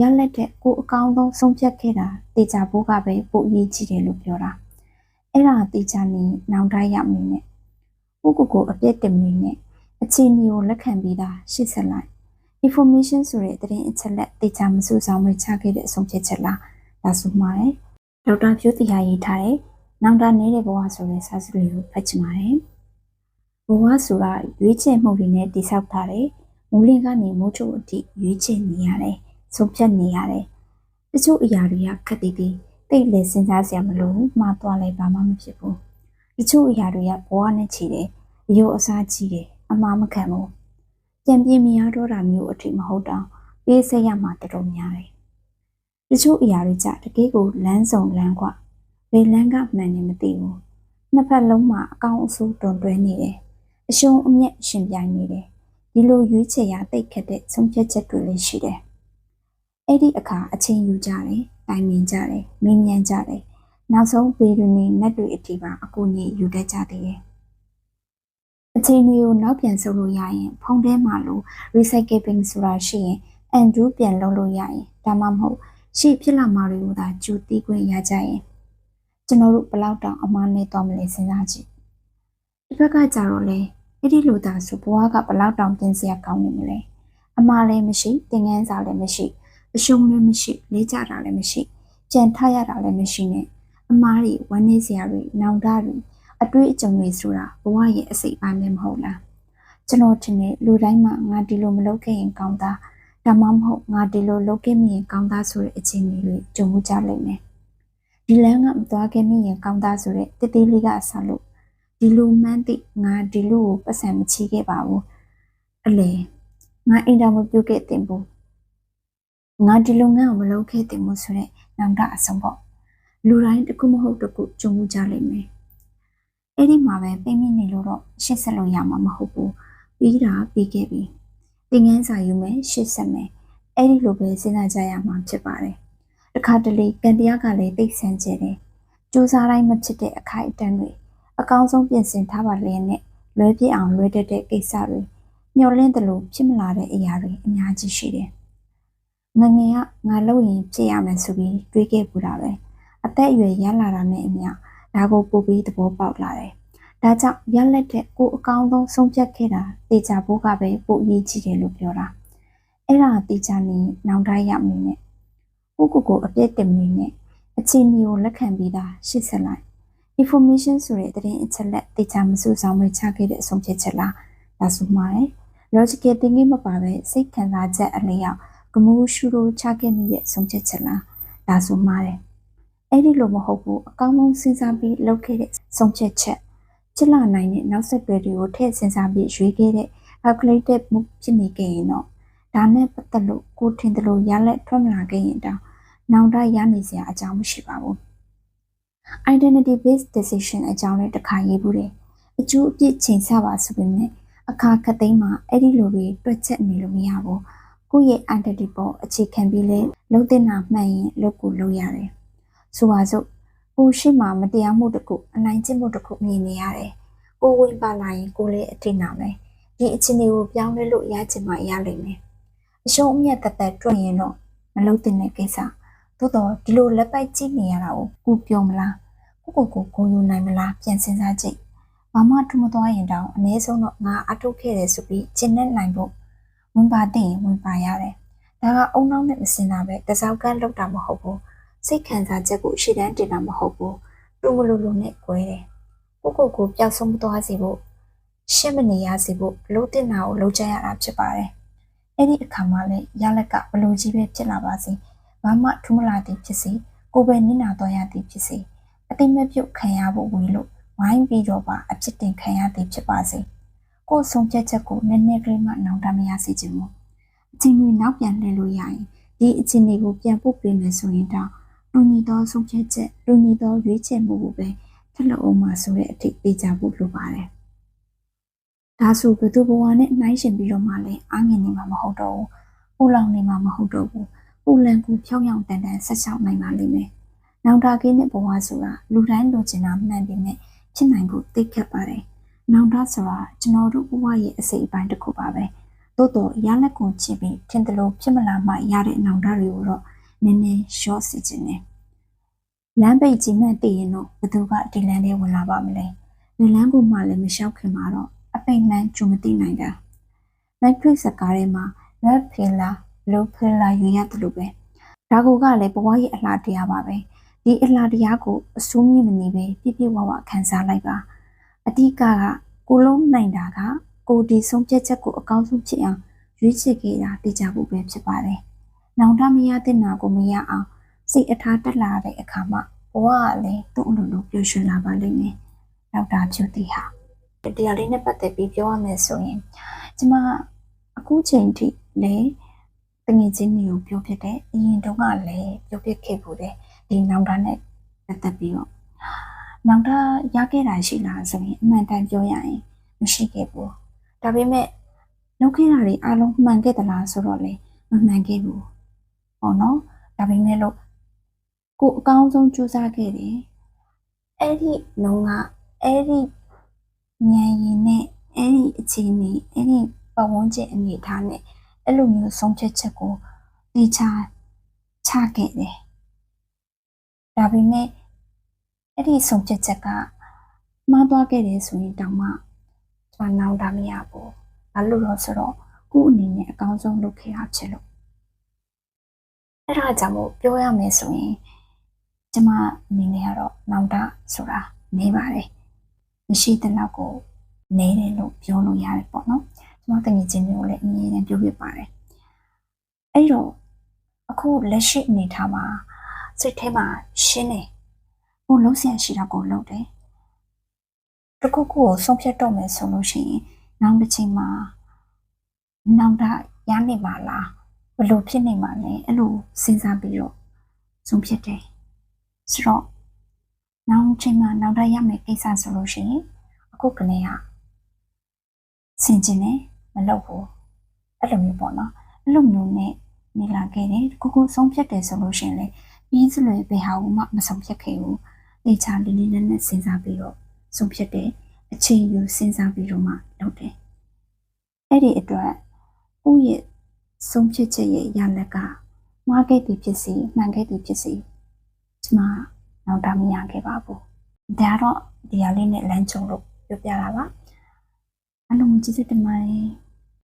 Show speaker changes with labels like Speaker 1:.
Speaker 1: ရလက်တဲ့ကိုအကောင်းဆုံးဆုံးဖြတ်ခဲ့တာတေချာဖို့ကပဲပိုအရေးကြီးတယ်လို့ပြောတာအဲ့ဒါတေချာနေနောင်တရမင်းနဲ့ကိုအပြည့်တင်နေနဲ့အခြေအနေကိုလက်ခံပြီးသားရှေ့ဆက်လိုက် information ဆိုတဲ့သတင်းအချက်လက်တေချာမစုဆောင်မချခဲ့တဲ့အဆုံးဖြတ်ချက်လားဒါဆိုမှလည်းဒေါက်တာဖြိုးတီဟာရေးထားတဲ့နောင်တနေတဲ့ဘဝဆိုတဲ့စာစုလေးကိုဖတ်ချင်ပါတယ်ဘဝဆိုတာရွေးချယ်မှုတွေနဲ့တိဆောက်ထားတဲ့မူလကနေမိုးချိုအထိရွေးချယ်နေရတယ်ဆုံးဖြတ်နေရတယ်တချို့အရာတွေကခက်တည်ပြီးတိတ်လေစဉ်းစားစရာမလိုဘူးမှားသွားလိုက်ပါမှမဖြစ်ဘူးတချို့အရာတွေကဘဝနဲ့ချီတယ်ရိုးအစားကြီးတယ်အမှားမခံဘူးပြန်ပြေးမရတော့တာမျိုးအထိမဟုတ်တော့ပေးဆက်ရမှာတော်တော်များတယ်တချို့အရာတွေကြတကယ်ကိုလမ်းစုံလမ်းကွာဘယ်လမ်းကမှန်နေမသိဘူးနှစ်ဖက်လုံးမှာအကောင်းအဆိုးတွန်တွဲနေတယ်အရှုံးအမြတ်ရှင်ပြိုင်နေတယ်ဒီလိုရွေးချယ်ရတိတ်ခတ်တဲ့ဆုံးဖြတ်ချက်တွေလည်းရှိတယ်အဲ့ဒီအခါအချိန်ယူကြတယ်တိုင်ပင်ကြတယ်မင်းမြန်ကြတယ်နောက်ဆုံးပေတွင်နက်တွေအထိပါအကူအညီယူတတ်ကြသေးတယ်အချိန်တွေကိုနောက်ပြန်ဆုပ်လို့ရရင်ဖုန်းထဲမှာလို့ recycling ဆိုတာရှိရင် undo ပြန်လုပ်လို့ရရင်ဒါမှမဟုတ်ရှေ့ဖြစ်လာမှာတွေကိုသာကြိုသိခွင့်ရကြရင်ကျွန်တော်တို့ဘလောက်တောင်အမှားနဲ့တော့မလဲစဉ်းစားကြည့်ဒီဘက်ကကြတော့လေအဲ့ဒီလိုသာဆိုဘဝကဘလောက်တောင်ပြင်စရာကောင်းနေမလဲအမှားလည်းမရှိသင်ခန်းစာလည်းမရှိအရှုံးလည်းမရှိလေးကြတာလည်းမရှိကြံထားရတာလည်းမရှိနဲ့အမားတွေဝမ်းနည်းစရာတွေနောင်တတွေအတွေ့အကြုံတွေဆိုတာဘဝရဲ့အစိတ်အပိုင်းပဲမဟုတ်လားကျွန်တော်ထင်တယ်လူတိုင်းမှာငါဒီလိုမလုပ်ခဲ့ရင်ကောင်းတာဒါမှမဟုတ်ငါဒီလိုလုပ်ခဲ့မိရင်ကောင်းတာဆိုတဲ့အခြေအနေတွေကြုံမှုကြလိမ့်မယ်ဒီလမ်းကမသွားခဲ့မိရင်ကောင်းတာဆိုတဲ့တတိလေးကအစားလို့ဒီလိုမှန်းသိငါဒီလိုကိုပတ်စံမချီခဲ့ပါဘူးအလေငါအိမ်တော်မပြုတ်ခဲ့တင်ဘူးငါဒီလိုငါ့ကိုမလုပ်ခဲ့တင်ဘူးဆိုတဲ့နောင်တအဆုံးပေါ့လူတိုင်းတစ်ခုမဟုတ်တစ်ခုကြုံမှုကြလိမ့်မယ်အဲ့ဒီမှာပဲပြင်းပြနေလို့တော့ရှေ့ဆက်လို့ရမှာမဟုတ်ဘူးပြီးတာပြီးခဲ့ပြီသင်ခန်းစာယူမယ်ရှေ့ဆက်မယ်အဲ့ဒီလိုပဲစဉ်းစားကြရမှာဖြစ်ပါတယ်တစ်ခါတလေကံတရားကလည်းသိဆန်းကျဲတယ်စူးစမ်းတိုင်းမဖြစ်တဲ့အခိုက်အတန့်တွေအကောင်းဆုံးပြင်ဆင်ထားပါလျက်နဲ့လွဲပြစ်အောင်လွဲတတ်တဲ့ကိစ္စတွေမျောလင့်တယ်လို့ဖြစ်မလာတဲ့အရာတွေအများကြီးရှိတယ်ငငယ်ကငါလုပ်ရင်ဖြစ်ရမယ်ဆိုပြီးတွေးခဲ့ပူတာပဲအသက်အရွယ်ရလာတာနဲ့အမျှဒါကိုပို့ပြီးသဘောပေါက်လာတယ်ဒါကြောင့်ရလက်တဲ့ကိုအကောင်းဆုံးဆုံးဖြတ်ခဲ့တာတေချာဖို့ကပဲပိုအရေးကြီးတယ်လို့ပြောတာအဲ့ဒါတေချာနေနောင်တရမင်းနဲ့ကိုအပြည့်တင်နေနဲ့အခြေအနေကိုလက်ခံပြီးသားရှေ့ဆက်လိုက် information ဆိုတဲ့သတင်းအချက်လက်တေချာမစုဆောင်မချခဲ့တဲ့အဆုံးဖြတ်ချက်လားဒါဆိုမှလည်း logical thinking မပါပဲစိတ်ခံစားချက်အလျောက်ကမှုရှုလို့ချခဲ့မိတဲ့ဆုံးဖြတ်ချက်လားဒါဆိုမှလည်းအဲ့ဒီလိုမဟုတ်ဘူးအကောင်းဆုံးစဉ်းစားပြီးလုပ်ခဲ့တဲ့ဆုံးဖြတ်ချက်ချစ်လာနိုင်တဲ့နောက်ဆက်တွဲတွေကိုထည့်စဉ်းစားပြီးရွေးခဲ့တဲ့ calculated မှုဖြစ်နေခဲ့ရင်တော့ဒါနဲ့ပတ်သက်လို့ကိုထင်တယ်လို့ရလက်ထွက်မလာခဲ့ရင်တောင်နောင်တရနေစရာအကြောင်းမရှိပါဘူး identity based decision အကြောင်းနဲ့တခါရေးဘူးတယ်အကျိုးအပြစ်ချိန်ဆပါဆိုပေမဲ့အခါခတ်သိမ်းမှာအဲ့ဒီလိုတွေတွက်ချက်နေလို့မရဘူးကိုယ့်ရဲ့ identity ပေါ်အခြေခံပြီးလဲလုံးတင်တာမှန်ရင်လုပ်ကိုလုပ်ရတယ်ဆိုပါစို့ကိုရှိမှမတရားမှုတစ်ခုအနိုင်ကျင့်မှုတစ်ခုမြင်နေရတယ်ကိုဝင်ပါလာရင်ကိုလည်းအထိနာမယ်ဒီအခြေအနေကိုပြောင်းလဲလို့ရချင်မှရလိမ့်မယ်အရှုံးအမြတ်တက်တွက်ရင်တော့မလုပ်တဲ့ကိစ္စသို့တော့ဒီလိုလက်ပိုက်ကြည့်နေရတာကိုပြောမလားကိုယူနိုင်မလားပြန်စဉ်းစားကြည့်ဘာမှထူမသွားရင်တောင်အနည်းဆုံးတော့ငါအထုတ်ခဲ့တယ်ဆိုပြီးကျင့်နဲ့နိုင်ဖို့ဝင်ပါတဲ့ရင်ဝင်ပါရတယ်ဒါကအုံနောက်နဲ့မစင်တာပဲတစောက်ကလောက်တာမဟုတ်ဘူးစိတ်ခံစားချက်ကိုရှေ့တန်းတင်တာမဟုတ်ဘူးတူမလို့လို့နဲ့ကွဲတယ်ကိုပျောက်ဆုံးမသွားစေဖို့ရှင်းမနေရစေဖို့လို့တင်တာကိုလုပ်ကြရတာဖြစ်ပါတယ်အဲ့ဒီအခါမှလည်းရလက်ကဘလို့ကြီးပဲဖြစ်လာပါစေဘာမှထူးမလာသည်ဖြစ်စေကိုပဲနစ်နာတော့ရသည်ဖြစ်စေအတိမပြုတ်ခံရဖို့ဝေလို့ဝိုင်းပြီးတော့ပါအဖြစ်တင်ခံရသည်ဖြစ်ပါစေကိုဆုံးဖြတ်ချက်ကိုနည်းနည်းကလေးမှနောင်တမရစေချင်ဘူးအချိန်တွေနောက်ပြန်လှည့်လို့ရရင်ဒီအချိန်တွေကိုပြန်ပို့ပေးမယ်ဆိုရင်တော့လူညီသောဆုံးဖြတ်ချက်လူညီသောရွေးချယ်မှုကိုပဲထက်လို့အောင်မှာဆိုတဲ့အထိပေးကြဖို့လိုပါတယ်ဒါဆိုဘသူဘဝနဲ့နှိုင်းရှင်ပြီးတော့မှလည်းအားငယ်နေမှာမဟုတ်တော့ဘူးပူလောင်နေမှာမဟုတ်တော့ဘူးပူလန်ကူဖြောင်းဖြောင်းတန်တန်ဆက်ချောက်နိုင်ပါလိမ့်မယ်နောင်တကင်းတဲ့ဘဝဆိုတာလူတိုင်းလိုချင်တာမှန်ပေမဲ့ဖြစ်နိုင်ဖို့သိခက်ပါတယ်နောင်တဆိုတာကျွန်တော်တို့ဘဝရဲ့အစိတ်အပိုင်းတစ်ခုပါပဲသိ သို့တော့ရလက်ကိုကြည့်ပြီးထင်တယ်လို့ဖြစ်မလာမှရတဲ့နောင်တတွေကိုတော့နည်းနည်းရှော့စီခြင်းနဲ့လမ်းပိတ်ကြီးမှတည်ရင်တော့ဘသူကဒီလမ်းလေးဝင်လာပါမလဲဒီလမ်းကိုမှလည်းမလျှောက်ခင်မှာတော့အပိတ်မှန်းကြုံမသိနိုင်တာ Netflix ဇာတ်ကားထဲမှာ Red Pillar Blue Pillar ရွေးရတယ်လို့ပဲဒါကလည်းဘဝရဲ့အလှတရားပါပဲဒီအလှတရားကိုအစိုးမြင့်မနေပဲပြည့်ပြည့်ဝဝခံစားလိုက်ပါအဓိကကိုလုံးနိုင်တာကကိုဒီဆုံးဖြတ်ချက်ကိုအကောင်းဆုံးဖြစ်အောင်ရွေးချယ်ခဲ့တာသိကြဖို့ပဲဖြစ်ပါတယ်။နောင်တမရတဲ့နာကိုမရအောင်စိတ်အထားတက်လာတဲ့အခါမှာဘဝကလည်းသူ့အလိုလိုပျော်ရွှင်လာပါလိမ့်မယ်။နောက်တာဖြူတီဟာတရားလေးနဲ့ပတ်သက်ပြီးပြောရမယ်ဆိုရင်ကျမအခုချိန်ထိလည်းတငယ်ချင်းတွေကိုပြောပြတဲ့အရင်တုန်းကလည်းပြောပြခဲ့ဖို့တဲ့ဒီနောင်တနဲ့ပတ်သက်ပြီးတော့နောင်တရခဲ့တာရှိလားဆိုရင်အမှန်တန်ပြောရရင်မရှိခဲ့ဘူး။ဒါပေမဲ့လုပ်ခဲ့တာတွေအားလုံးမှန်ခဲ့သလားဆိုတော့လေမမှန်ခဲ့ဘူး။ဟောနော်ဒါပေမဲ့လို့ကိုအကောင်းဆုံးကြိုးစားခဲ့တယ်။အဲ့ဒီနှုံးကအဲ့ဒီဉာဏ်ရည်နဲ့အဲ့ဒီအခြေအနေအဲ့ဒီပတ်ဝန်းကျင်အနေထားနဲ့အဲ့လိုမျိုးဆုံးဖြတ်ချက်ကိုတေချာချခဲ့တယ်။ဒါပေမဲ့အဲ့ဒီဆုံးဖြတ်ချက်ကမှားသွားခဲ့တယ်ဆိုရင်တောင်မှကျွန်တော်နောက်တာမရဘူး။ဘာလို့လဲဆိုတော့ကို့အနေနဲ့အကောင်းဆုံးလုပ်ခဲ့တာဖြစ်လို့အဲ့ဒါကြောင့်မို့ပြောရမယ်ဆိုရင်ကျမအနေနဲ့ကတော့နောက်တာဆိုတာနေပါတယ်။မရှိတဲ့လောက်ကိုနေတယ်လို့ပြောလို့ရတယ်ပေါ့နော်။ကျွန်မတကယ်ချင်းမျိုးလည်းအမြင်နဲ့ပြောပြပါတယ်။အဲ့တော့အခုလက်ရှိအနေထားမှာစိတ်ထဲမှာရှင်းနေကိုလုံးဆန်ရှိတာကိုလုပ်တယ်။တခုခုကိုဆုံးဖြတ်တော့မယ်ဆိုလို့ရှိရင်နောက်တစ်ချိန်မှာနောက်တာရနေပါလားဘယ်လိုဖြစ်နေမှာလဲအဲ့လိုစဉ်းစားပြီးတော့ဆုံးဖြတ်တယ်။ဆိုတော့နောက်ချိန်မှာနောက်တာရမယ်ကိစ္စဆိုလို့ရှိရင်အခုကနေကဆင်ကျင်နေမလုပ်ဘူးအဲ့လိုမျိုးပေါ့နော်အဲ့လိုမျိုးနဲ့နေလာခဲ့တယ်ကိုဆုံးဖြတ်တယ်ဆိုလို့ရှိရင်လေပြီးစလွယ်ဘယ်ဟာမှမဆုံးဖြတ်ခဲ့ဘူးနေချာလေးလေးနဲ့စဉ်းစားပြီးတော့ဆုံးဖြတ်တယ်အချိန်ယူစဉ်းစားပြီးတော့မှလုပ်တယ်အဲ့ဒီအတွက်ကိုယ့်ရဲ့ဆုံးဖြတ်ချက်ရဲ့ရလက်ကမှားခဲ့သည်ဖြစ်စီမှန်ခဲ့သည်ဖြစ်စီကျမနောက်တာမရခဲ့ပါဘူးဒါတော့ဒီအလေးနဲ့လမ်းချုံလို့ပြောပြတာပါအလုံးကြီးစစ်တမိုင်း